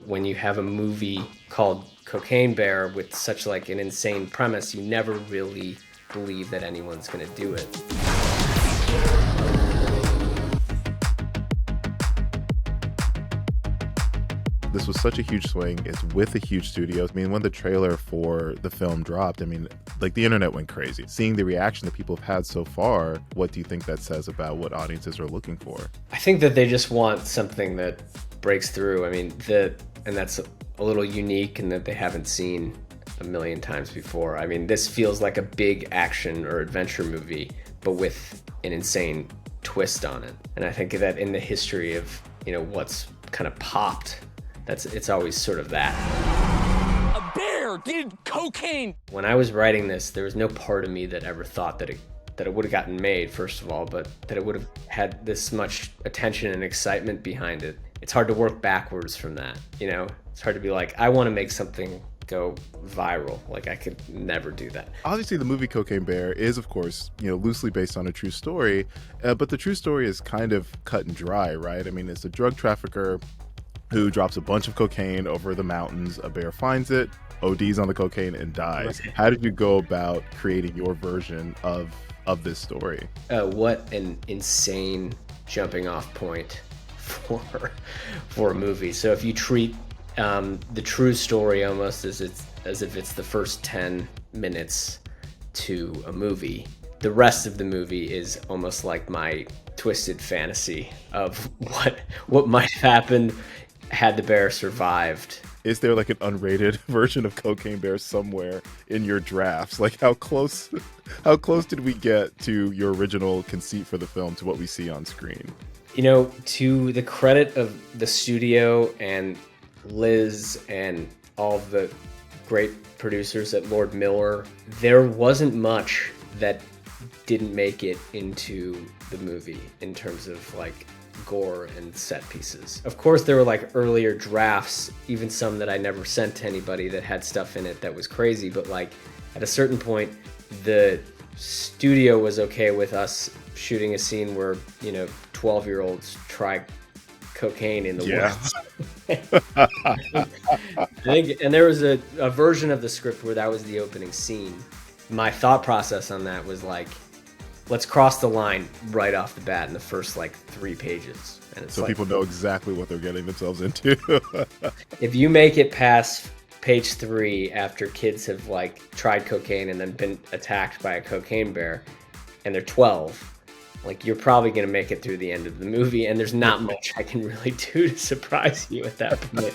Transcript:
when you have a movie called Cocaine Bear with such like an insane premise, you never really believe that anyone's going to do it. This was such a huge swing. It's with a huge studio. I mean, when the trailer for the film dropped, I mean, like the internet went crazy. Seeing the reaction that people have had so far, what do you think that says about what audiences are looking for? I think that they just want something that breaks through. I mean, and that's a little unique in that they haven't seen a million times before. I mean, this feels like a big action or adventure movie, but with an insane twist on it. And I think that in the history of, what's kind of popped, it's always sort of that. A bear did cocaine. When I was writing this, there was no part of me that ever thought that it would have gotten made, first of all, but that it would have had this much attention and excitement behind it. It's hard to work backwards from that, It's hard to be like, I want to make something go viral. Like, I could never do that. Obviously, the movie Cocaine Bear is, of course, loosely based on a true story, but the true story is kind of cut and dry, right? I mean, it's a drug trafficker who drops a bunch of cocaine over the mountains. A bear finds it, ODs on the cocaine, and dies. Right. How did you go about creating your version of this story? What an insane jumping off point for a movie. So if you treat the true story almost as if it's the first 10 minutes to a movie, the rest of the movie is almost like my twisted fantasy of what might have happened had the bear survived. Is there like an unrated version of Cocaine Bear somewhere in your drafts? Like how close did we get to your original conceit for the film to what we see on screen? To the credit of the studio and Liz and all the great producers at Lord Miller, there wasn't much that didn't make it into the movie in terms of like gore and set pieces. Of course, there were like earlier drafts, even some that I never sent to anybody, that had stuff in it that was crazy, but like at a certain point, the studio was okay with us shooting a scene where 12-year-olds try cocaine in the woods. And there was a version of the script where that was the opening scene. My thought process on that was like, let's cross the line right off the bat in the first like 3 pages. And it's so people know exactly what they're getting themselves into. If you make it past page 3 after kids have like tried cocaine and then been attacked by a cocaine bear and they're 12, like you're probably going to make it through the end of the movie, and there's not much I can really do to surprise you at that point.